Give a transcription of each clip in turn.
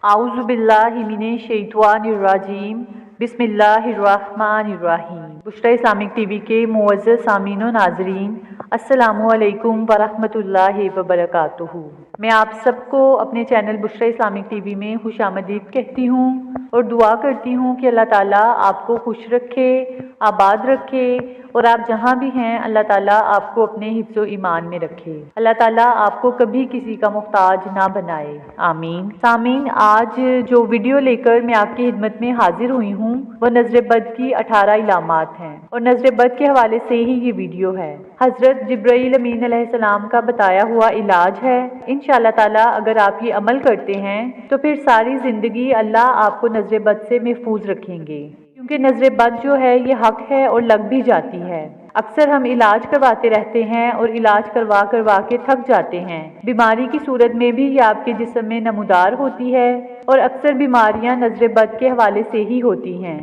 आऊज़ुबिल्लाहि मिनश्शैतानिर्रजीम बिस्मिल्लाहिर्रहमानिर्रहीम। Bushra Islamic TV के मुअज़्ज़ज़ सामीन व नाज़रीन, अस्सलामु अलैकुम वरहमतुल्लाहि वबरकातुहू। मैं आप सबको अपने चैनल बुशरा इस्लामिक टीवी में खुशामदीद कहती हूँ और दुआ करती हूँ कि अल्लाह ताला आपको खुश रखे, आबाद रखे और आप जहाँ भी हैं अल्लाह ताला आपको अपने हिफ्ज़ व ईमान में रखे। अल्लाह ताला आपको कभी किसी का मुहताज ना बनाए, आमीन। सामीन, आज जो वीडियो लेकर मैं आपकी खिदमत में हाजिर हुई हूँ वह नज़र बद की 18 इलामात हैं और नज़र बद के हवाले से ही ये वीडियो है। हज़रत जिब्राईल अमीन अलैहिस्सलाम का बताया हुआ इलाज है। इंशाअल्लाह ताला अगर आप ये अमल करते हैं तो फिर सारी ज़िंदगी अल्लाह आपको नज़र बद से महफूज रखेंगे, क्योंकि नज़र बद जो है ये हक है और लग भी जाती है। अक्सर हम इलाज करवाते रहते हैं और इलाज करवा करवा के थक जाते हैं। बीमारी की सूरत में भी ये आपके जिस्म में नमूदार होती है और अक्सर बीमारियां नज़र बद के हवाले से ही होती हैं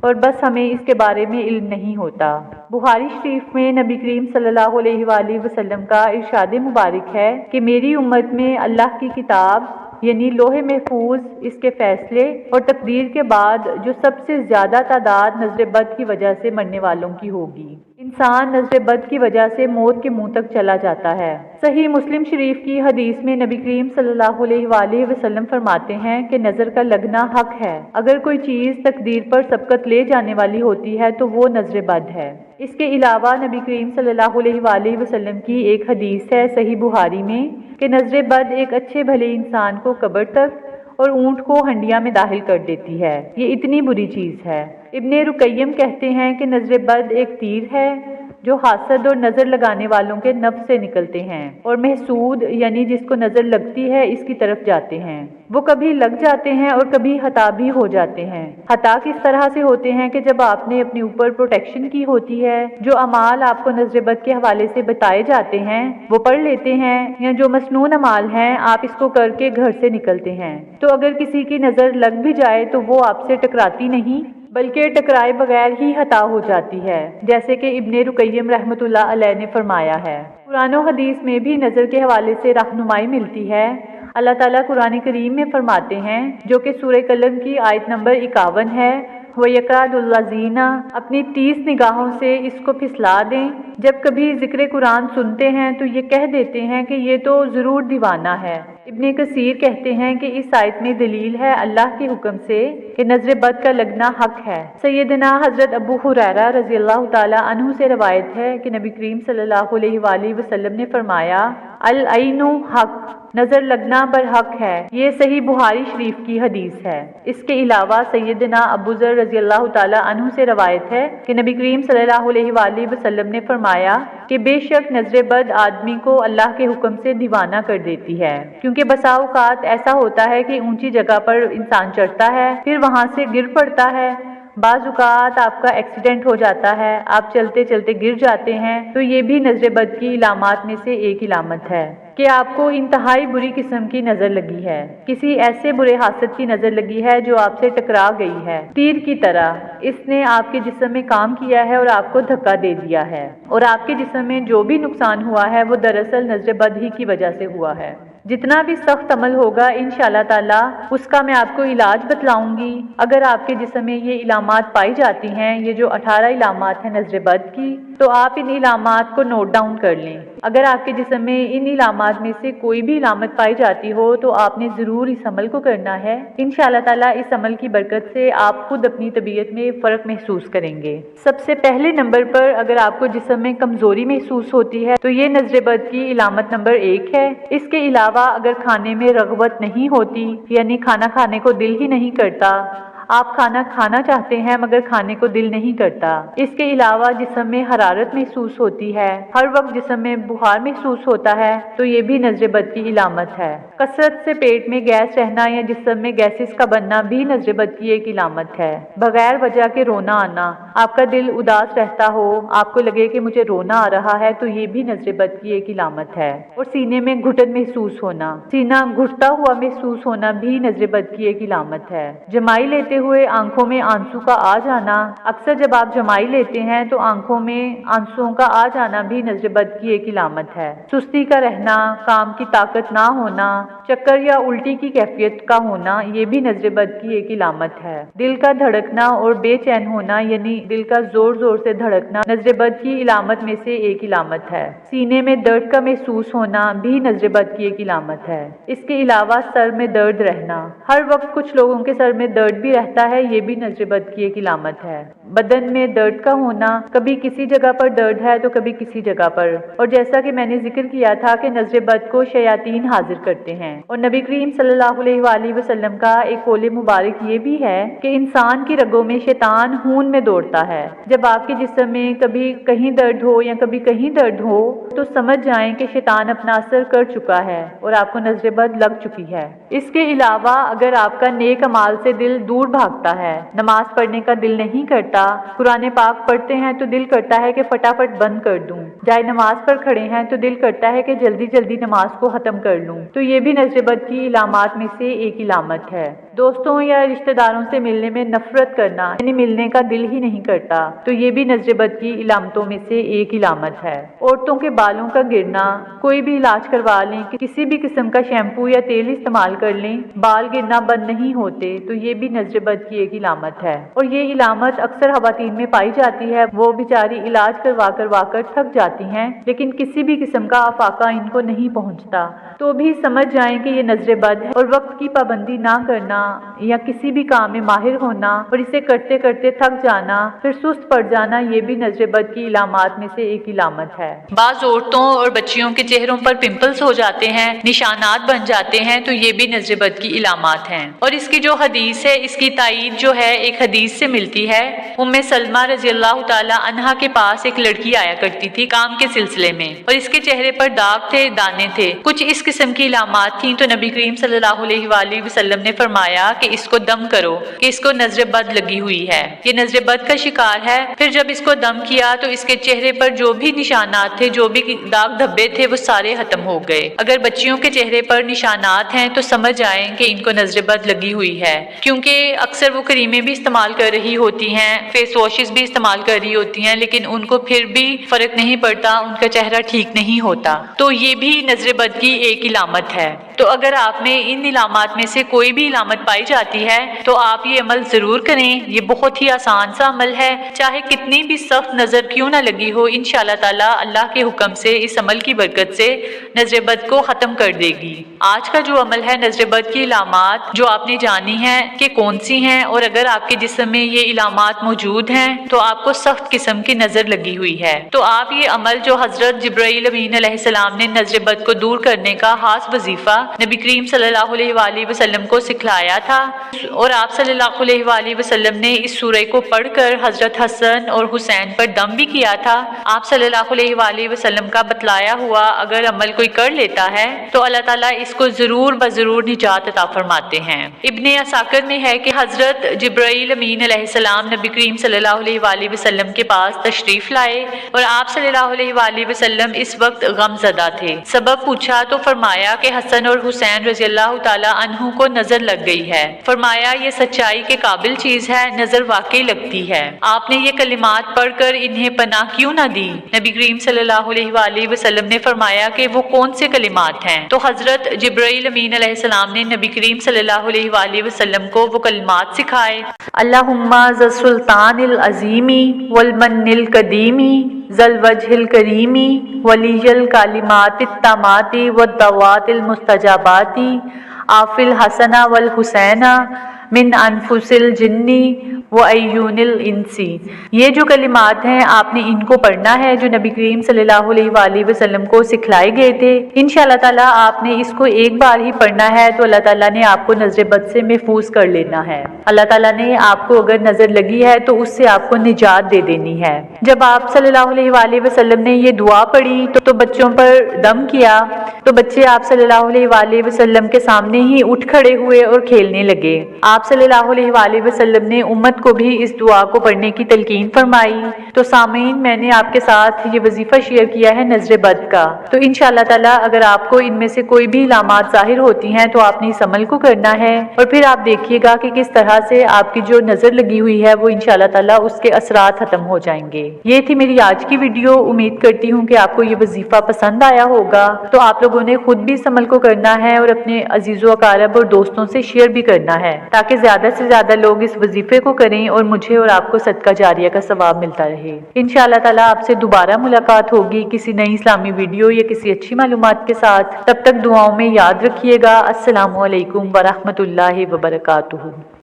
और बस हमें इसके बारे में इल्म नहीं होता। बुखारी शरीफ में नबी करीम सल्लल्लाहु अलैहि वसल्लम का इरशाद मुबारक है कि मेरी उम्मत में अल्लाह की किताब यानी लोहे महफूज, इसके फैसले और तकदीर के बाद जो सबसे ज़्यादा तादाद नज़र बद की वजह से मरने वालों की होगी। इंसान नज़र बद की वजह से मौत के मुंह तक चला जाता है। सही मुस्लिम शरीफ की हदीस में नबी करीम सल्लल्लाहु अलैहि वसल्लम फरमाते हैं कि नज़र का लगना हक है। अगर कोई चीज़ तकदीर पर सबकत ले जाने वाली होती है तो वो नज़र बद है। इसके अलावा नबी करीम सल्लल्लाहु अलैहि वसल्लम की एक हदीस है सही बुखारी में कि नज़र बद एक अच्छे भले इंसान को कब्र तक और ऊँट को हंडिया में दाखिल कर देती है। ये इतनी बुरी चीज़ है। इब्ने रुकय्यम कहते हैं कि नज़र बद एक तीर है जो हासद और नज़र लगाने वालों के नफ्स से निकलते हैं और महसूद यानी जिसको नज़र लगती है इसकी तरफ जाते हैं। वो कभी लग जाते हैं और कभी हता भी हो जाते हैं। हता किस तरह से होते हैं कि जब आपने अपने ऊपर प्रोटेक्शन की होती है, जो अमाल आपको नज़र बद के हवाले से बताए जाते हैं वो पढ़ लेते हैं, या जो मसनून अमाल हैं आप इसको करके घर से निकलते हैं, तो अगर किसी की नज़र लग भी जाए तो वो आपसे टकराती नहीं बल्कि टकराए बगैर ही हता हो जाती है, जैसे कि इब्ने रुकय्यम रहमतुल्लाह अलैह ने फरमाया है। कुरान और हदीस में भी नज़र के हवाले से रहनुमाई मिलती है। अल्लाह ताला कुरान करीम में फरमाते हैं, जो कि सूरह कलम की आयत नंबर 51 है, वयकादुल्लज़ीना, अपनी 30 निगाहों से इसको फिसला दें। जब कभी जिक्र कुरान सुनते हैं तो ये कह देते हैं कि ये तो ज़रूर दीवाना है। इब्ने कसीर कहते हैं कि इस आयत में दलील है अल्लाह के हुक्म से कि नज़र बद का लगना हक है। सैयदना हज़रत अबू हुरैरा रज़ियल्लाहु ताला अन्हु से रवायत है कि नबी करीम सल्लल्लाहु अलैहि वसल्लम ने फरमाया, अल ऐनु हक, नज़र लगना बर हक है। ये सही बुखारी शरीफ की हदीस है। इसके अलावा सैयदना अबू ज़र रज़ियल्लाहु ताला अन्हु से रवायत है कि नबी करीम सल्लल्लाहु अलैहि वसल्लम ने फरमाया कि बेशक नज़र बद आदमी को अल्लाह के हुक्म से दीवाना कर देती है, क्योंकि बसा औकात ऐसा होता है कि ऊंची जगह पर इंसान चढ़ता है फिर वहां से गिर पड़ता है। बाज़ औक़ात आपका एक्सीडेंट हो जाता है, आप चलते चलते गिर जाते हैं, तो ये भी नज़र बद की इलामात में से एक इलामत है कि आपको इंतहाई बुरी किस्म की नज़र लगी है। किसी ऐसे बुरे हासद की नज़र लगी है जो आपसे टकरा गई है तीर की तरह। इसने आपके जिस्म में काम किया है और आपको धक्का दे दिया है, और आपके जिस्म में जो भी नुकसान हुआ है वो दरअसल नज़र बद ही की वजह से हुआ है। जितना भी सख्त अमल होगा इंशाअल्लाह ताला उसका मैं आपको इलाज बतलाऊंगी। अगर आपके जिस्म में ये इलामात पाई जाती हैं, ये जो 18 इलामात हैं नज़र बद की, तो आप इन इलामात को नोट डाउन कर लें। अगर आपके जिस्म में इन इलामात में से कोई भी इलामत पाई जाती हो तो आपने ज़रूर इस अमल को करना है। इंशाअल्लाह ताला इस अमल की बरकत से आप खुद अपनी तबीयत में फ़र्क महसूस करेंगे। सबसे पहले नंबर पर अगर आपको जिस्म में कमज़ोरी महसूस होती है तो ये नज़र बद की इलामत नंबर 1 है। इसके अलावा अगर खाने में रग़बत नहीं होती, यानी खाना खाने को दिल ही नहीं करता, आप खाना खाना चाहते हैं मगर खाने को दिल नहीं करता। इसके अलावा जिस्म में हरारत महसूस होती है, हर वक्त जिस्म में बुखार महसूस होता है, तो ये भी नज़र बद की इलामत है। कसरत से पेट में गैस रहना या जिस्म में गैसेस का बनना भी नज़र बद की एक इलामत है। बगैर वजह के रोना आना, आपका दिल उदास रहता हो, आपको लगे कि मुझे रोना आ रहा है, तो ये भी नजर बद की एक इलामत है। और सीने में घुटन महसूस होना, सीना घुटता हुआ महसूस होना भी नजर बद की एक इलामत है। जमाई लेते हुए आंखों में आंसू का आ जाना, अक्सर जब आप जमाई लेते हैं तो आंखों में आंसुओं का आ जाना भी नजर बद की एक इलामत है। सुस्ती का रहना, काम की ताकत ना होना, चक्कर या उल्टी की कैफियत का होना, ये भी नजर बद की एक इलामत है। दिल का धड़कना और बेचैन होना, यानी दिल का जोर जोर से धड़कना नजर बद की इलामत में से एक इलामत है। सीने में दर्द का महसूस होना भी नजर बद की एक इलामत है। इसके अलावा सर में दर्द रहना, हर वक्त कुछ लोगों के सर में दर्द भी रहता है, ये भी नजर बद की एक इलामत है। बदन में दर्द का होना, कभी किसी जगह पर दर्द है तो कभी किसी जगह पर। और जैसा कि मैंने जिक्र किया था कि नजर बद को शयातीन हाजिर करते हैं। और नबी करीम सल्लल्लाहु अलैहि वसल्लम का एक कौल मुबारक ये भी है कि इंसान की रगों में शैतान खून में दौड़ता है। जब आपके जिस्म में कभी कहीं दर्द हो या कभी कहीं दर्द हो तो समझ जाएं कि शैतान अपना असर कर चुका है और आपको नजर बद लग चुकी है। इसके अलावा अगर आपका नेक अमाल से दिल दूर भागता है, नमाज पढ़ने का दिल नहीं करता, कुरान पाक पढ़ते हैं तो दिल करता है कि फटाफट बंद कर दूं, जाए नमाज पर खड़े हैं तो दिल करता है कि जल्दी जल्दी नमाज को खत्म कर लूं, तो ये भी नजर बद की इलामात में से एक इलामत है। दोस्तों या रिश्तेदारों से मिलने में नफरत करना, यानी मिलने का दिल ही नहीं करता, तो ये भी नजर बद की इलामतों में से एक इलामत है। औरतों के बालों का गिरना, कोई भी इलाज करवा लें, किसी भी किस्म का शैम्पू या तेल इस्तेमाल कर लें, बाल गिरना बंद नहीं होते, तो ये भी नजर बद की एक इलामत है। और ये इलामत अक्सर खवातीन में पाई जाती है। वो बेचारी इलाज करवा कर थक जाती हैं, लेकिन किसी भी किस्म का आफाका इनको नहीं पहुंचता, तो भी समझ जाएं कि ये नजर बद है। और वक्त की पाबंदी ना करना या किसी भी काम में माहिर होना और इसे करते करते थक जाना, फिर सुस्त पड़ जाना, ये भी नजर बद की इलामात में से एक इलामत है। बाज औरतों और बच्चियों के चेहरों पर पिंपल्स हो जाते हैं, निशानात बन जाते हैं, तो ये भी नजर बद की इलामात हैं। और इसकी जो हदीस है, इसकी तायीद जो है एक हदीस से मिलती है। उम्मे सलमा रज़ियल्लाहु ताला अन्हा के पास एक लड़की आया करती थी काम के सिलसिले में, और इसके चेहरे पर दाग थे, दाने थे, कुछ इस किस्म की इलामात थी। तो नबी करीम सल्लल्लाहु अलैहि वसल्लम ने फरमाया कि इसको दम करो, कि इसको नजर बद लगी हुई है, ये नजर बद का शिकार है। फिर जब इसको दम किया तो इसके चेहरे पर जो भी निशानात थे, जो भी दाग धब्बे थे, वो सारे खत्म हो गए। अगर बच्चियों के चेहरे पर निशानात हैं तो समझ आए कि इनको नजर बद लगी हुई है, क्योंकि अक्सर वो क्रीमें भी इस्तेमाल कर रही होती हैं, फेस वॉशेस भी इस्तेमाल कर रही होती हैं, लेकिन उनको फिर भी फर्क नहीं पड़ता, उनका चेहरा ठीक नहीं होता, तो ये भी नजर बद की एक इलामत है। तो अगर आप में इन इलामात में से कोई भी इलामत पाई जाती है तो आप ये अमल जरूर करें। ये बहुत ही आसान सा अमल है, चाहे कितनी भी सख्त नजर क्यों ना लगी हो, इंशाअल्लाह ताला अल्लाह के हुक्म से इस अमल की बरकत से नजर बद को खत्म कर देगी। आज का जो अमल है नजर बद की इलामात जो आपने जानी है कि कौन सी हैं, और अगर आपके जिस्म में ये इलामात मौजूद हैं तो आपको सख्त किस्म की नजर लगी हुई है, तो आप ये अमल जो हजरत जिब्राइल अमीन अलैहिस्सलाम ने नजर बद को दूर करने का खास वजीफा नबी करीम सल्लल्लाहु अलैहि वसल्लम को सिखलाया था, और आप सल्लल्लाहु अलैहि वसल्लम ने इस सूरह को पढ़कर हजरत हसन और हुसैन पर दम भी किया था। आप सल्लल्लाहु अलैहि वसल्लम का बतलाया हुआ अगर अमल कोई कर लेता है तो अल्लाह ताला इसको जरूर बजरूर निजात अता फरमाते हैं। इब्ने असाकिर में है कि हजरत जिब्राइल अमीन अलैहिस्सलाम नबी करीम सल्लल्लाहु अलैहि वसल्लम के पास तशरीफ लाए और आप सल्लल्लाहु अलैहि वसल्लम इस वक्त गमज़दा थे। सबब पूछा तो फरमाया कि हसन और हुसैन रज़ियल्लाहु ताला अन्हु को नजर लग गई है। फरमाया ये सच्चाई के काबिल चीज है, नजर वाकई लगती है। आपने ये कलिमात पढ़कर इन्हें पनाह क्यों ना दी? नबी करीम सल्लल्लाहु अलैहि वसल्लम ने फरमाया कि वो कौन से कलिमात हैं? तो हजरत जिब्राइल अमीन अलैहिस्सलाम ने नबी करीम सल्लल्लाहु अलैहि वसल्लम को वो कलिमात सिखाए। अल्लाहुम्मा ज़ सुल्तानिल अज़ीमी वल मन्निल कदीमी ज़ल वजहिल करीमी वलियल कालिमातित तमाती व दवातिल मुस्तजाबाती आफिल हसना वल हुसैना मिन अनफुसिल जिन्नी व अय्यूनिल इंसी। ये जो कलिमात हैं आपने इनको पढ़ना है जो नबी करीम सल्लल्लाहु अलैहि वसल्लम को सिखलाए गए थे। इंशाअल्लाह ताला आपने इसको एक बार ही पढ़ना है तो अल्लाह ताला ने आपको नजर बद से महफूज कर लेना है। अल्लाह ताला ने आपको अगर नजर लगी है तो उससे आपको निजात दे देनी है। जब आप सल्लल्लाहु अलैहि वसल्लम ने ये दुआ पढ़ी तो बच्चों पर दम किया तो बच्चे आप सल्लल्लाहु अलैहि वसल्लम के सामने ही उठ खड़े हुए और खेलने लगे। आप सल्लल्लाहु अलैहि वसल्लम ने उम्मत को भी इस दुआ को पढ़ने की तलकीन फरमाई। तो सामीन, मैंने आपके साथ ये वजीफ़ा शेयर किया है नज़र बद का। तो इंशाअल्लाह ताला अगर आपको इनमें से कोई भी इलामात ज़ाहिर होती हैं तो आपने इस अमल को करना है और फिर आप देखिएगा कि किस तरह से आपकी जो नज़र लगी हुई है वो इंशाअल्लाह ताला उसके असरात खत्म हो जाएंगे। ये थी मेरी आज की वीडियो। उम्मीद करती हूँ कि आपको ये वजीफ़ा पसंद आया होगा। तो आप लोगों ने खुद भी इस अमल को करना है और अपने अजीज़ो अकारब और दोस्तों से शेयर भी करना है ताकि ज़्यादा से ज़्यादा लोग इस वजीफ़े को करें और मुझे और आपको सदका जारिया का सवाब मिलता रहे। इंशाअल्लाह ताला आपसे दोबारा मुलाकात होगी किसी नई इस्लामी वीडियो या किसी अच्छी मालूमात के साथ। तब तक दुआओं में याद रखिएगा। अस्सलामु अलैकुम वरहमतुल्लाहि वबरकातुहू।